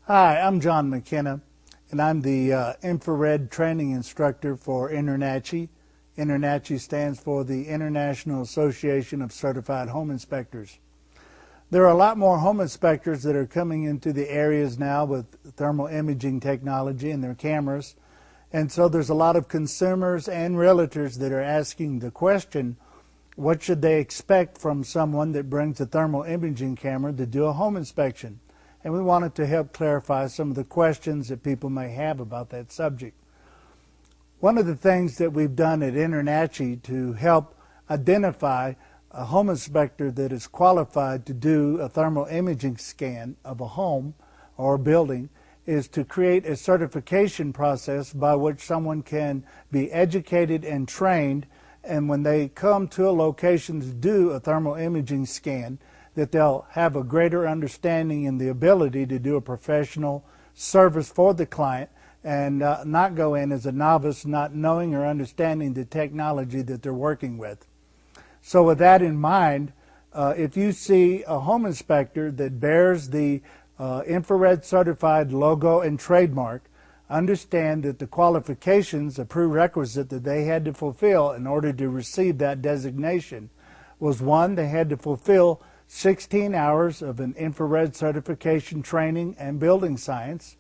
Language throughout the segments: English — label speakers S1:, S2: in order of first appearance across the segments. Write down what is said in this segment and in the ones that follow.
S1: Hi, I'm John McKenna, and I'm the infrared training instructor for InterNACHI. InterNACHI stands for the International Association of Certified Home Inspectors. There are a lot more home inspectors that are coming into the areas now with thermal imaging technology and their cameras, and so there's a lot of consumers and realtors that are asking the question, what should they expect from someone that brings a thermal imaging camera to do a home inspection? And we wanted to help clarify some of the questions that people may have about that subject. One of the things that we've done at InterNACHI to help identify a home inspector that is qualified to do a thermal imaging scan of a home or a building is to create a certification process by which someone can be educated and trained, and when they come to a location to do a thermal imaging scan, that they'll have a greater understanding and the ability to do a professional service for the client and not go in as a novice, not knowing or understanding the technology that they're working with. So with that in mind, if you see a home inspector that bears the infrared certified logo and trademark, understand that the qualifications, a prerequisite that they had to fulfill in order to receive that designation was, one, they had to fulfill 16 hours of an infrared certification training and building science.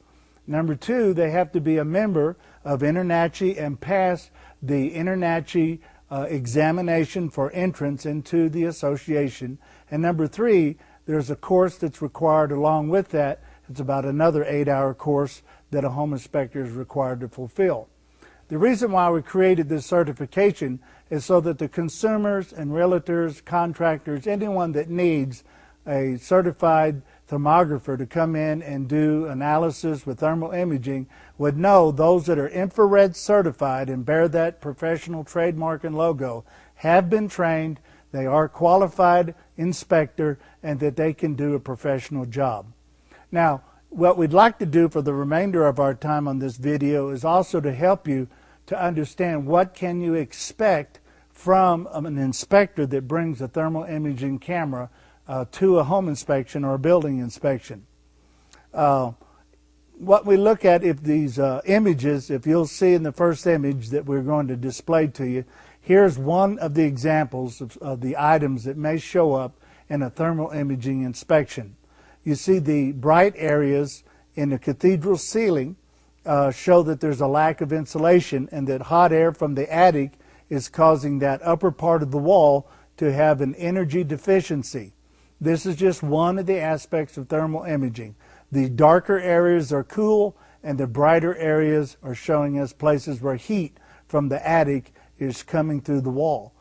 S1: Number two, they have to be a member of InterNACHI and pass the InterNACHI examination for entrance into the association. And number three, there's a course that's required along with that. It's about another 8-hour course that a home inspector is required to fulfill. The reason why we created this certification is so that the consumers and realtors, contractors, anyone that needs a certified thermographer to come in and do analysis with thermal imaging would know those that are infrared certified and bear that professional trademark and logo have been trained, they are qualified inspector, and that they can do a professional job. Now, what we'd like to do for the remainder of our time on this video is also to help you to understand what can you expect from an inspector that brings a thermal imaging camera to a home inspection or a building inspection. What we look at, if these images, if you'll see in the first image that we're going to display to you, here's one of the examples of the items that may show up in a thermal imaging inspection. You see the bright areas in the cathedral ceiling show that there's a lack of insulation and that hot air from the attic is causing that upper part of the wall to have an energy deficiency. This is just one of the aspects of thermal imaging. The darker areas are cool and the brighter areas are showing us places where heat from the attic is coming through the wall.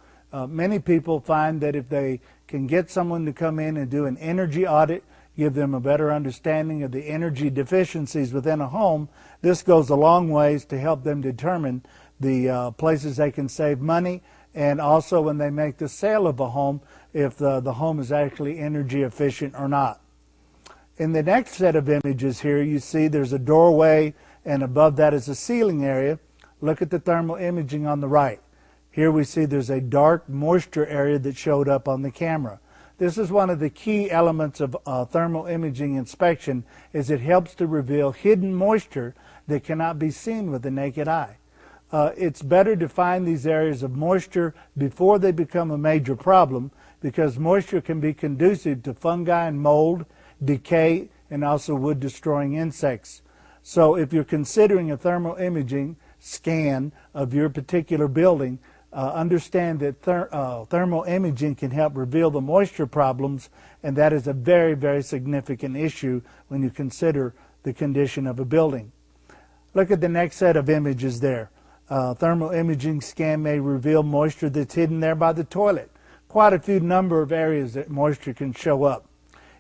S1: Many people find that if they can get someone to come in and do an energy audit, give them a better understanding of the energy deficiencies within a home, this goes a long ways to help them determine the places they can save money, and also when they make the sale of a home, if the home is actually energy efficient or not. In the next set of images here, you see there's a doorway, and above that is a ceiling area. Look at the thermal imaging on the right. Here we see there's a dark moisture area that showed up on the camera. This is one of the key elements of thermal imaging inspection, is it helps to reveal hidden moisture that cannot be seen with the naked eye. It's better to find these areas of moisture before they become a major problem, because moisture can be conducive to fungi and mold, decay, and also wood-destroying insects. So if you're considering a thermal imaging scan of your particular building, understand that thermal imaging can help reveal the moisture problems, and that is a very, very significant issue when you consider the condition of a building. Look at the next set of images there. Thermal imaging scan may reveal moisture that's hidden there by the toilet. Quite a few number of areas that moisture can show up.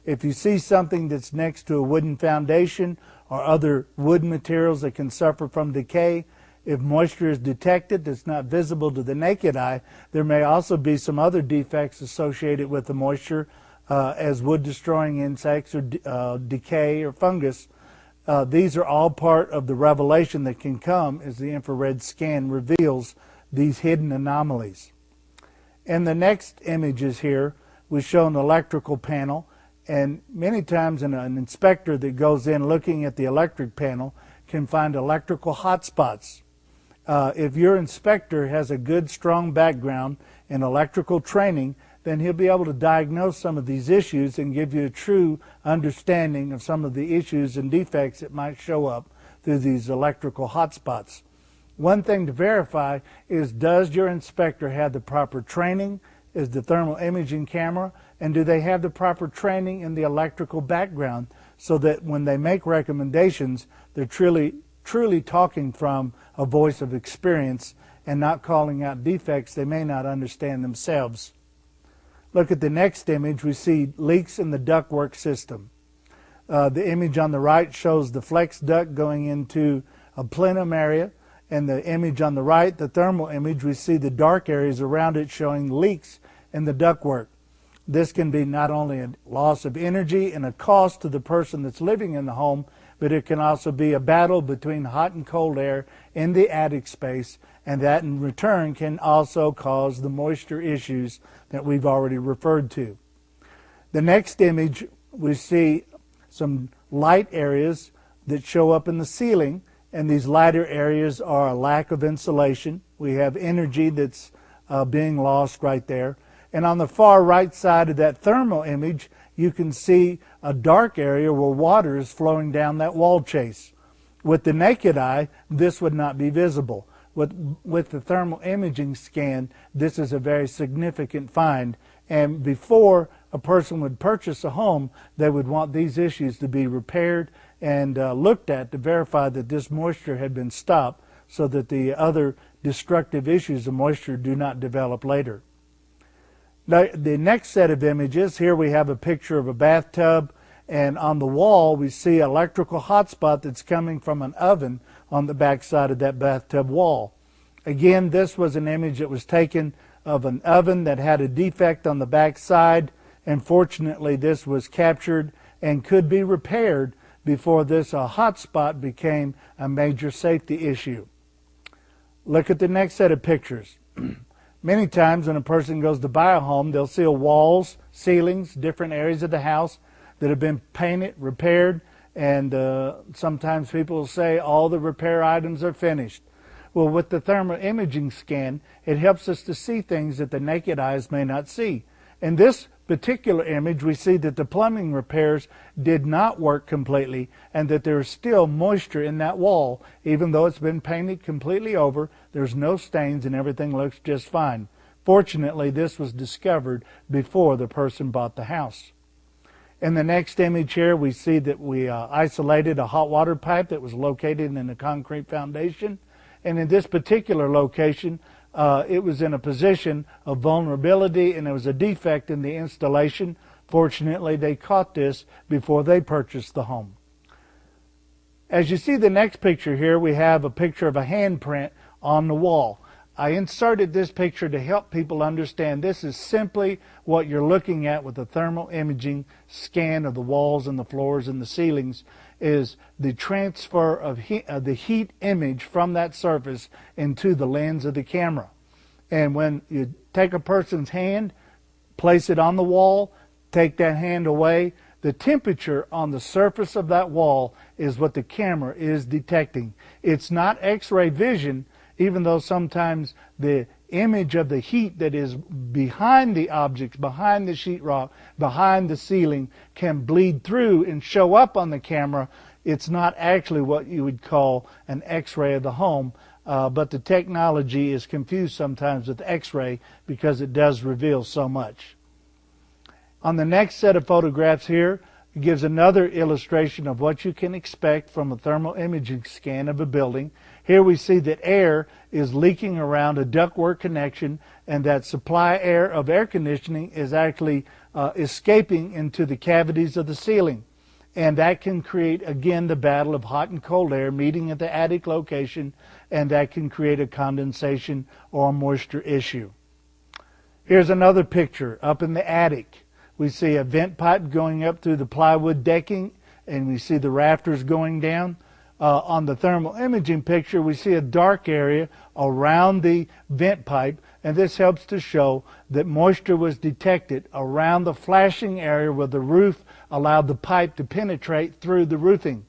S1: If you see something that's next to a wooden foundation or other wood materials that can suffer from decay, if moisture is detected that's not visible to the naked eye, there may also be some other defects associated with the moisture. as wood-destroying insects or decay or fungus. These are all part of the revelation that can come as the infrared scan reveals these hidden anomalies. In the next images here, we show an electrical panel, and many times an inspector that goes in looking at the electric panel can find electrical hotspots. If your inspector has a good, strong background in electrical training, then he'll be able to diagnose some of these issues and give you a true understanding of some of the issues and defects that might show up through these electrical hotspots. One thing to verify is, does your inspector have the proper training? Is the thermal imaging camera? And do they have the proper training in the electrical background so that when they make recommendations, they're truly talking from a voice of experience and not calling out defects they may not understand themselves. Look at the next image. We see leaks in the ductwork system. The image on the right shows the flex duct going into a plenum area, and the image on the right, the thermal image, we see the dark areas around it showing leaks in the ductwork. This can be not only a loss of energy and a cost to the person that's living in the home, but it can also be a battle between hot and cold air in the attic space, and that in return can also cause the moisture issues that we've already referred to. The next image, we see some light areas that show up in the ceiling, and these lighter areas are a lack of insulation. We have energy that's being lost right there. And on the far right side of that thermal image, you can see a dark area where water is flowing down that wall chase. With the naked eye, this would not be visible. With the thermal imaging scan, this is a very significant find. And before a person would purchase a home, they would want these issues to be repaired and looked at to verify that this moisture had been stopped so that the other destructive issues of moisture do not develop later. Now, the next set of images, here we have a picture of a bathtub, and on the wall we see an electrical hotspot that's coming from an oven on the back side of that bathtub wall. Again, this was an image that was taken of an oven that had a defect on the back side, and fortunately this was captured and could be repaired before this hotspot became a major safety issue. Look at the next set of pictures. Many times when a person goes to buy a home, they'll see walls, ceilings, different areas of the house that have been painted, repaired, and sometimes people will say all the repair items are finished. Well, with the thermal imaging scan, it helps us to see things that the naked eyes may not see. In this particular image, we see that the plumbing repairs did not work completely and that there is still moisture in that wall. Even though it's been painted completely over, there's no stains and everything looks just fine. Fortunately, this was discovered before the person bought the house. In the next image here, we see that we isolated a hot water pipe that was located in a concrete foundation. And in this particular location, it was in a position of vulnerability and there was a defect in the installation. Fortunately, they caught this before they purchased the home. As you see the next picture here, we have a picture of a handprint on the wall. I inserted this picture to help people understand this is simply what you're looking at with the thermal imaging scan of the walls and the floors and the ceilings, is the transfer of the heat image from that surface into the lens of the camera. And when you take a person's hand, place it on the wall, take that hand away, the temperature on the surface of that wall is what the camera is detecting. It's not X-ray vision, even though sometimes the image of the heat that is behind the objects, behind the sheetrock, behind the ceiling, can bleed through and show up on the camera. It's not actually what you would call an X-ray of the home, but the technology is confused sometimes with X-ray because it does reveal so much. On the next set of photographs here, it gives another illustration of what you can expect from a thermal imaging scan of a building. Here we see that air is leaking around a ductwork connection and that supply air of air conditioning is actually escaping into the cavities of the ceiling. And that can create, again, the battle of hot and cold air meeting at the attic location, and that can create a condensation or a moisture issue. Here's another picture up in the attic. We see a vent pipe going up through the plywood decking, and we see the rafters going down. On the thermal imaging picture, we see a dark area around the vent pipe, and this helps to show that moisture was detected around the flashing area where the roof allowed the pipe to penetrate through the roofing.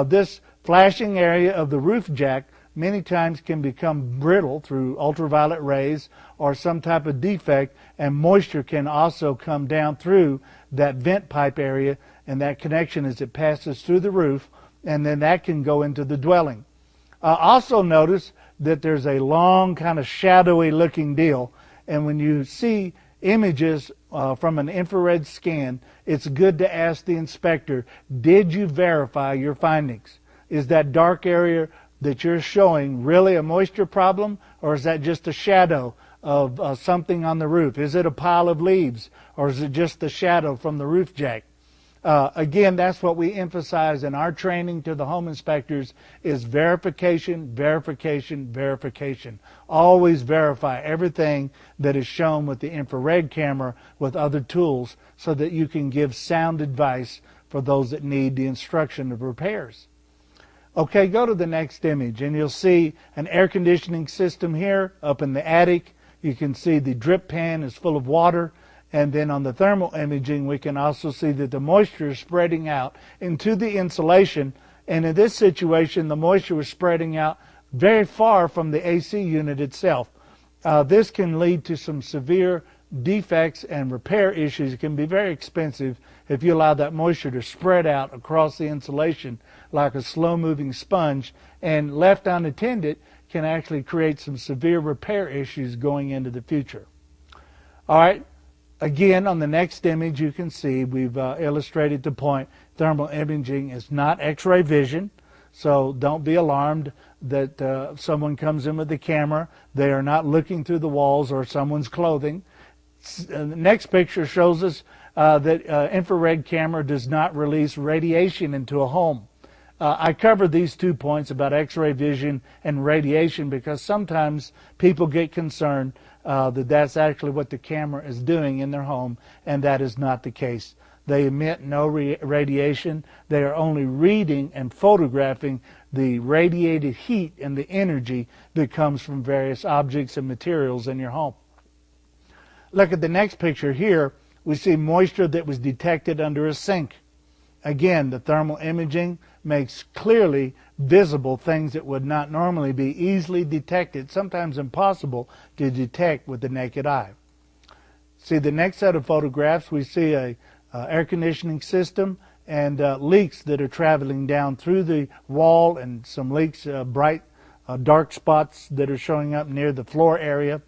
S1: This flashing area of the roof jack many times can become brittle through ultraviolet rays or some type of defect, and moisture can also come down through that vent pipe area and that connection as it passes through the roof, and then that can go into the dwelling. Also notice that there's a long kind of shadowy looking deal, and when you see images from an infrared scan, it's good to ask the inspector, did you verify your findings? Is that dark area that you're showing really a moisture problem, or is that just a shadow of something on the roof? Is it a pile of leaves, or is it just the shadow from the roof jack? Again, that's what we emphasize in our training to the home inspectors is verification, verification, verification. Always verify everything that is shown with the infrared camera with other tools so that you can give sound advice for those that need the instruction of repairs. Okay, go to the next image and you'll see an air conditioning system here up in the attic. You can see the drip pan is full of water. And then on the thermal imaging, we can also see that the moisture is spreading out into the insulation. And in this situation, the moisture was spreading out very far from the AC unit itself. This can lead to some severe defects and repair issues. It can be very expensive if you allow that moisture to spread out across the insulation like a slow-moving sponge, and left unattended can actually create some severe repair issues going into the future. All right. Again, on the next image, you can see we've illustrated the point. Thermal imaging is not X-ray vision, so don't be alarmed that someone comes in with the camera. They are not looking through the walls or someone's clothing. The next picture shows us that infrared camera does not release radiation into a home. I covered these 2 points about X-ray vision and radiation because sometimes people get concerned that that's actually what the camera is doing in their home, and that is not the case. They emit no radiation. They are only reading and photographing the radiated heat and the energy that comes from various objects and materials in your home. Look at the next picture here. We see moisture that was detected under a sink. Again, the thermal imaging makes clearly visible things that would not normally be easily detected, sometimes impossible to detect with the naked eye. See the next set of photographs, we see a air conditioning system and leaks that are traveling down through the wall, and some leaks, bright dark spots that are showing up near the floor area.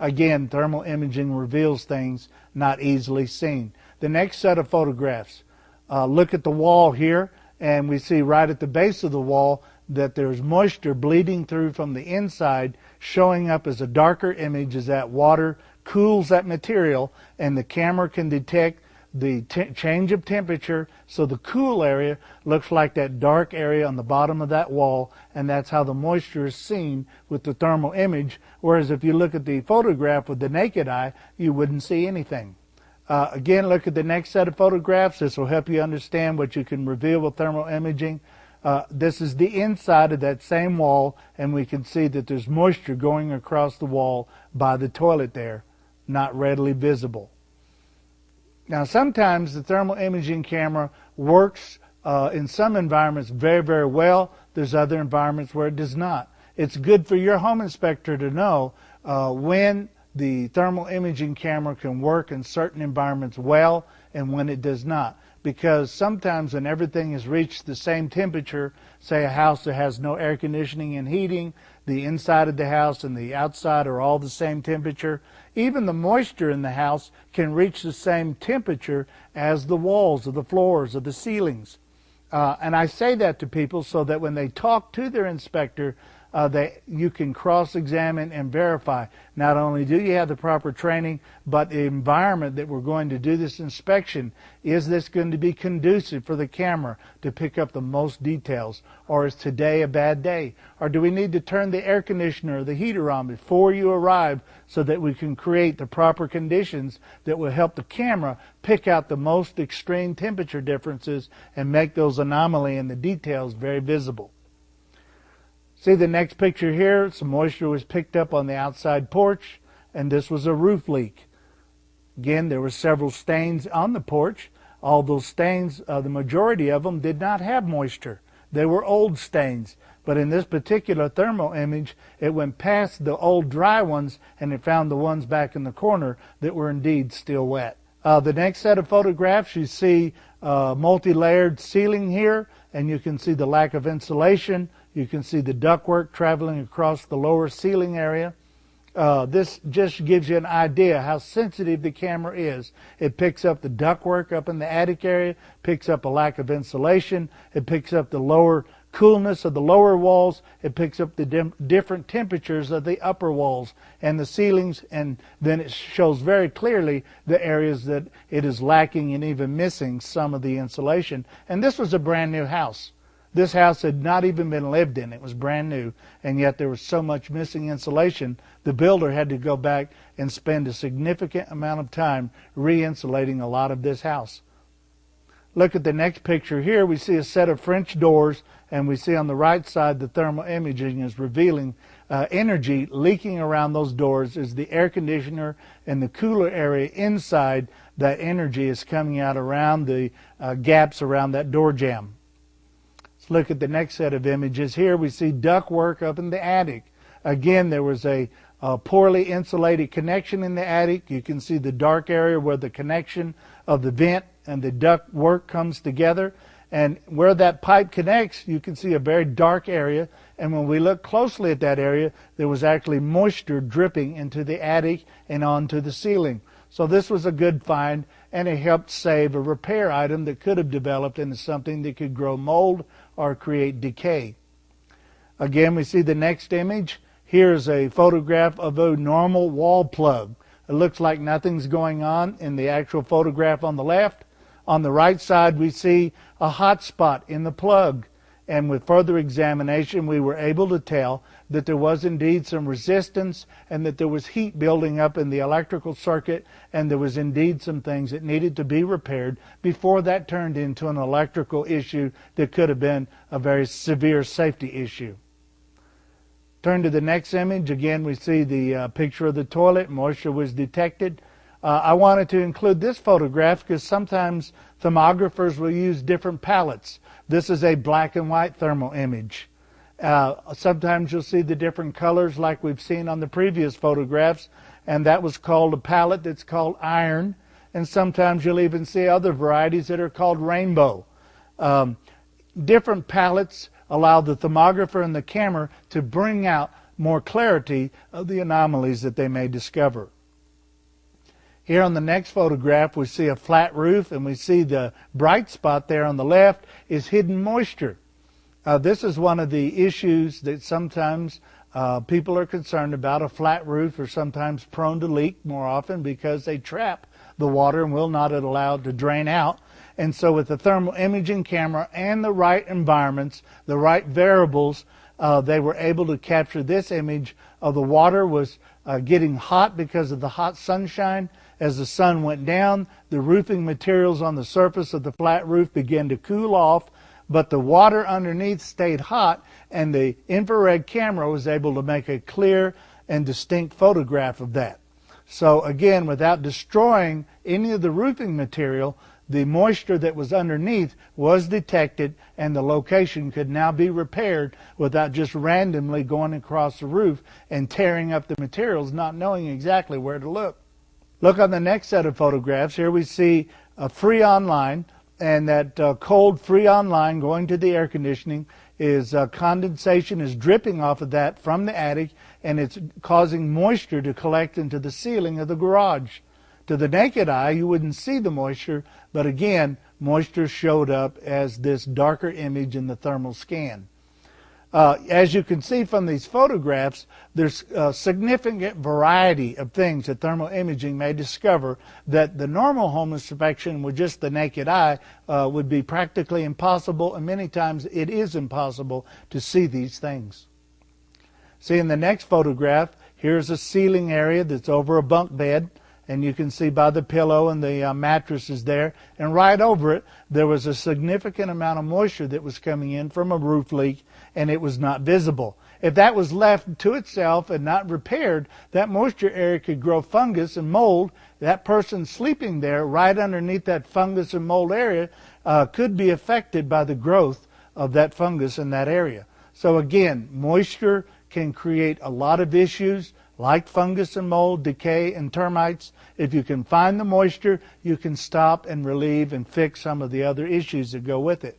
S1: Again, thermal imaging reveals things not easily seen. The next set of photographs, look at the wall here, and we see right at the base of the wall that there's moisture bleeding through from the inside, showing up as a darker image as that water cools that material, and the camera can detect the change of temperature, so the cool area looks like that dark area on the bottom of that wall, and that's how the moisture is seen with the thermal image, whereas if you look at the photograph with the naked eye, you wouldn't see anything. Again, look at the next set of photographs. This will help you understand what you can reveal with thermal imaging. This is the inside of that same wall, and we can see that there's moisture going across the wall by the toilet there, not readily visible. Now, sometimes the thermal imaging camera works in some environments very, very well. There's other environments where it does not. It's good for your home inspector to know when the thermal imaging camera can work in certain environments well and when it does not. Because sometimes when everything has reached the same temperature, say a house that has no air conditioning and heating, the inside of the house and the outside are all the same temperature, even the moisture in the house can reach the same temperature as the walls or the floors or the ceilings. And I say that to people so that when they talk to their inspector, that you can cross-examine and verify. Not only do you have the proper training, but the environment that we're going to do this inspection, is this going to be conducive for the camera to pick up the most details? Or is today a bad day? Or do we need to turn the air conditioner or the heater on before you arrive so that we can create the proper conditions that will help the camera pick out the most extreme temperature differences and make those anomalies and the details very visible? See the next picture here, some moisture was picked up on the outside porch, and this was a roof leak. Again, there were several stains on the porch. All those stains, the majority of them did not have moisture. They were old stains. But in this particular thermal image, it went past the old dry ones, and it found the ones back in the corner that were indeed still wet. The next set of photographs, you see multi-layered ceiling here, and you can see the lack of insulation. You can see the ductwork traveling across the lower ceiling area. This just gives you an idea how sensitive the camera is. It picks up the ductwork up in the attic area, picks up a lack of insulation, it picks up the lower coolness of the lower walls, it picks up the different temperatures of the upper walls and the ceilings, and then it shows very clearly the areas that it is lacking and even missing some of the insulation. And this was a brand new house. This house had not even been lived in. It was brand new, and yet there was so much missing insulation, the builder had to go back and spend a significant amount of time re-insulating a lot of this house. Look at the next picture here. We see a set of French doors, and we see on the right side the thermal imaging is revealing energy leaking around those doors as the air conditioner and the cooler area inside. That energy is coming out around the gaps around that door jamb. Let's look at the next set of images. Here we see ductwork up in the attic. Again, there was a poorly insulated connection in the attic. You can see the dark area where the connection of the vent and the duct work comes together. And where that pipe connects, you can see a very dark area. And when we look closely at that area, there was actually moisture dripping into the attic and onto the ceiling. So this was a good find, and it helped save a repair item that could have developed into something that could grow mold or create decay. Again, we see the next image. Here's a photograph of a normal wall plug. It looks like nothing's going on in the actual photograph on the left. On the right side, we see a hot spot in the plug. And with further examination, we were able to tell that there was indeed some resistance and that there was heat building up in the electrical circuit, and there was indeed some things that needed to be repaired before that turned into an electrical issue that could have been a very severe safety issue. Turn to the next image. Again, we see the picture of the toilet. Moisture was detected. I wanted to include this photograph because sometimes thermographers will use different palettes. This is a black and white thermal image. Sometimes you'll see the different colors like we've seen on the previous photographs, and that was called a palette that's called iron. And sometimes you'll even see other varieties that are called rainbow. Different palettes allow the thermographer and the camera to bring out more clarity of the anomalies that they may discover. Here on the next photograph, we see a flat roof, and we see the bright spot there on the left is hidden moisture. This is one of the issues that sometimes people are concerned about. A flat roof are sometimes prone to leak more often because they trap the water and will not allow it to drain out. And so with the thermal imaging camera and the right environments, the right variables, they were able to capture this image of the water was getting hot because of the hot sunshine. As the sun went down, the roofing materials on the surface of the flat roof began to cool off, but the water underneath stayed hot, and the infrared camera was able to make a clear and distinct photograph of that. So again, without destroying any of the roofing material, the moisture that was underneath was detected, and the location could now be repaired without just randomly going across the roof and tearing up the materials, not knowing exactly where to look. Look on the next set of photographs. Here we see a Freon line, and that cold Freon line going to the air conditioning is condensation is dripping off of that from the attic, and it's causing moisture to collect into the ceiling of the garage. To the naked eye, you wouldn't see the moisture, but again, moisture showed up as this darker image in the thermal scan. As you can see from these photographs, there's a significant variety of things that thermal imaging may discover that the normal home inspection with just the naked eye would be practically impossible, and many times it is impossible to see these things. See, in the next photograph, here's a ceiling area that's over a bunk bed, and you can see by the pillow and the mattresses there, and right over it there was a significant amount of moisture that was coming in from a roof leak, and it was not visible. If that was left to itself and not repaired, that moisture area could grow fungus and mold. That person sleeping there right underneath that fungus and mold area could be affected by the growth of that fungus in that area. So again, moisture can create a lot of issues like fungus and mold, decay, and termites. If you can find the moisture, you can stop and relieve and fix some of the other issues that go with it.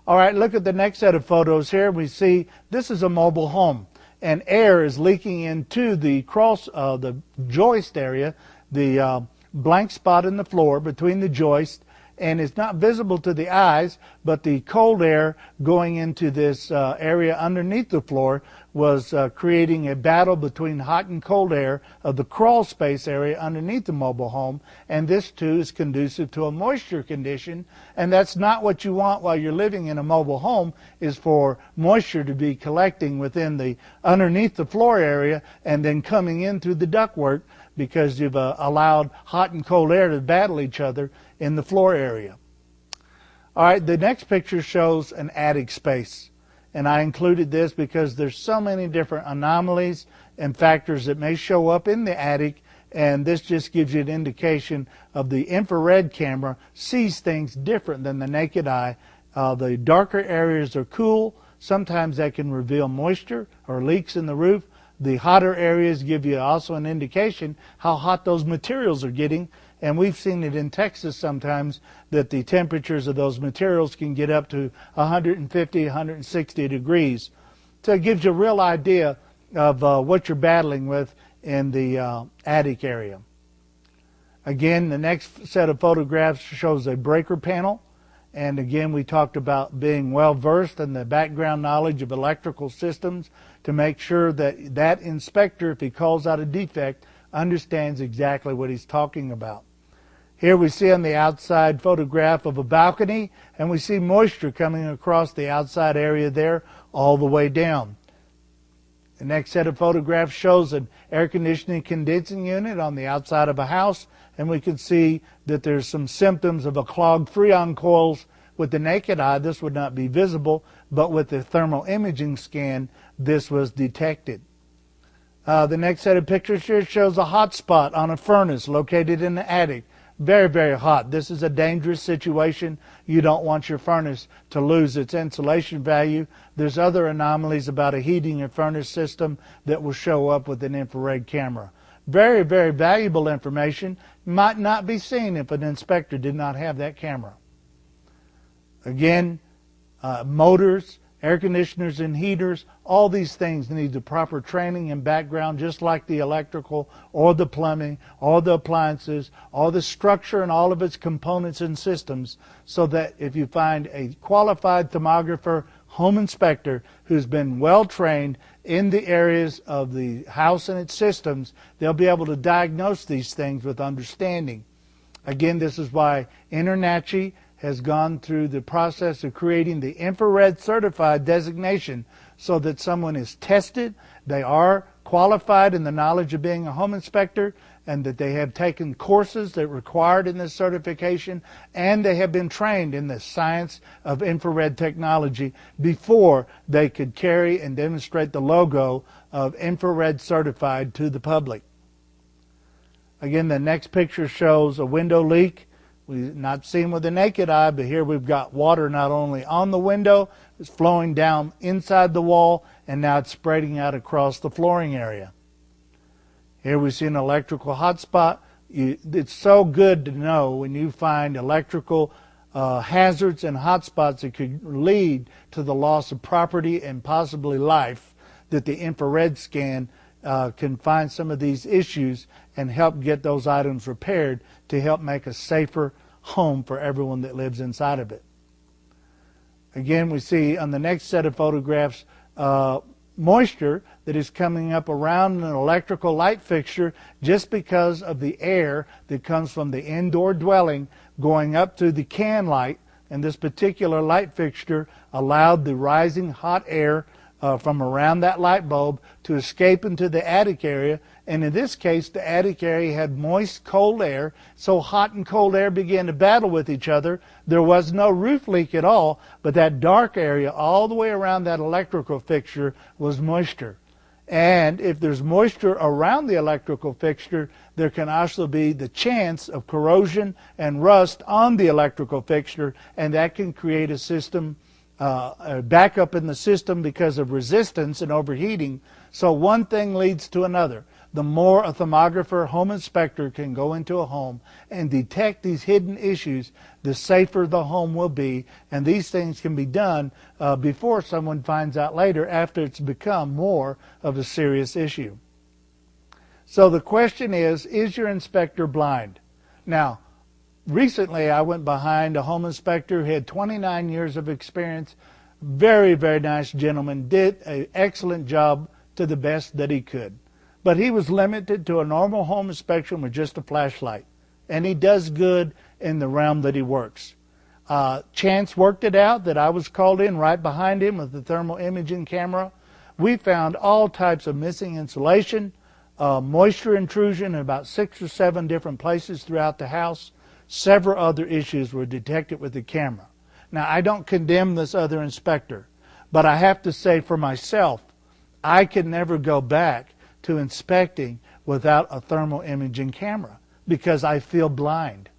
S1: All right, look at the next set of photos here. We see this is a mobile home, and air is leaking into the the joist area, the blank spot in the floor between the joist, and it's not visible to the eyes, but the cold air going into this area underneath the floor was creating a battle between hot and cold air of the crawl space area underneath the mobile home, and this too is conducive to a moisture condition, and that's not what you want while you're living in a mobile home, is for moisture to be collecting within the underneath the floor area and then coming in through the ductwork, because you've allowed hot and cold air to battle each other in the floor area. All right, the next picture shows an attic space, and I included this because there's so many different anomalies and factors that may show up in the attic, and this just gives you an indication of the infrared camera sees things different than the naked eye. The darker areas are cool. Sometimes that can reveal moisture or leaks in the roof. The hotter areas give you also an indication how hot those materials are getting, and we've seen it in Texas sometimes that the temperatures of those materials can get up to 150, 160 degrees. So it gives you a real idea of what you're battling with in the attic area. Again, the next set of photographs shows a breaker panel. And again, we talked about being well versed in the background knowledge of electrical systems to make sure that that inspector, if he calls out a defect, understands exactly what he's talking about. Here we see on the outside photograph of a balcony, and we see moisture coming across the outside area there all the way down. The next set of photographs shows an air conditioning condensing unit on the outside of a house, and we can see that there's some symptoms of a clogged freon coils. With the naked eye, this would not be visible, but with the thermal imaging scan, this was detected. The next set of pictures here shows a hot spot on a furnace located in the attic. Very, very hot. This is a dangerous situation. You don't want your furnace to lose its insulation value. There's other anomalies about a heating and furnace system that will show up with an infrared camera. Very, very valuable information. Might not be seen if an inspector did not have that camera. Again, motors, air conditioners and heaters, all these things need the proper training and background, just like the electrical or the plumbing or the appliances or the structure and all of its components and systems, so that if you find a qualified thermographer, home inspector who's been well trained in the areas of the house and its systems, they'll be able to diagnose these things with understanding. Again, this is why InterNACHI has gone through the process of creating the Infrared Certified designation, so that someone is tested, they are qualified in the knowledge of being a home inspector, and that they have taken courses that are required in this certification, and they have been trained in the science of infrared technology before they could carry and demonstrate the logo of Infrared Certified to the public. Again, the next picture shows a window leak. We've not seen with the naked eye, but here we've got water not only on the window, it's flowing down inside the wall, and now it's spreading out across the flooring area. Here we see an electrical hotspot. It's so good to know when you find electrical hazards and hotspots that could lead to the loss of property and possibly life, that the infrared scan can find some of these issues and help get those items repaired to help make a safer home for everyone that lives inside of it. Again, we see on the next set of photographs moisture that is coming up around an electrical light fixture just because of the air that comes from the indoor dwelling going up to the can light, and this particular light fixture allowed the rising hot air from around that light bulb to escape into the attic area, and in this case the attic area had moist cold air, so hot and cold air began to battle with each other. There was no roof leak at all, but that dark area all the way around that electrical fixture was moisture. And if there's moisture around the electrical fixture, there can also be the chance of corrosion and rust on the electrical fixture, and that can create a system backup in the system because of resistance and overheating. So one thing leads to another. The more a thermographer home inspector can go into a home and detect these hidden issues, the safer the home will be, and these things can be done before someone finds out later, after it's become more of a serious issue. So the question is your inspector blind? Now, recently I went behind a home inspector who had 29 years of experience, very, very nice gentleman, did an excellent job to the best that he could. But he was limited to a normal home inspection with just a flashlight. And he does good in the realm that he works. Chance worked it out that I was called in right behind him with the thermal imaging camera. We found all types of missing insulation, moisture intrusion in about 6 or 7 different places throughout the house. Several other issues were detected with the camera. Now, I don't condemn this other inspector, but I have to say for myself, I can never go back to inspecting without a thermal imaging camera because I feel blind.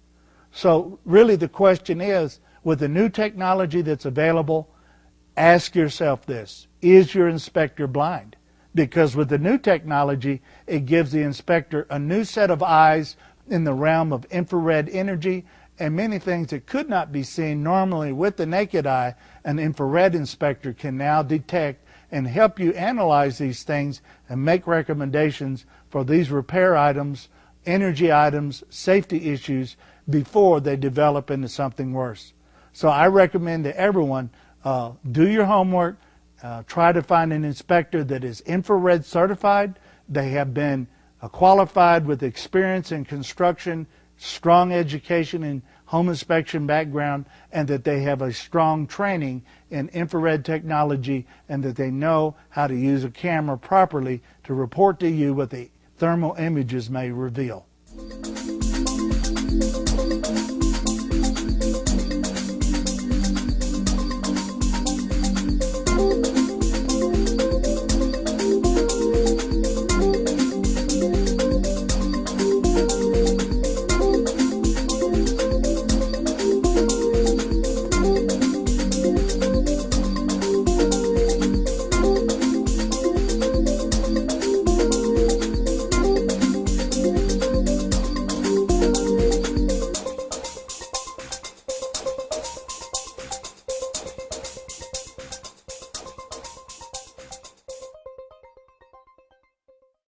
S1: So really the question is, with the new technology that's available, ask yourself this: is your inspector blind? Because with the new technology, it gives the inspector a new set of eyes in the realm of infrared energy, and many things that could not be seen normally with the naked eye, an infrared inspector can now detect and help you analyze these things and make recommendations for these repair items, energy items, safety issues before they develop into something worse. So I recommend to everyone, do your homework, try to find an inspector that is infrared certified. They have been qualified with experience in construction, strong education in home inspection background, and that they have a strong training in infrared technology, and that they know how to use a camera properly to report to you what the thermal images may reveal.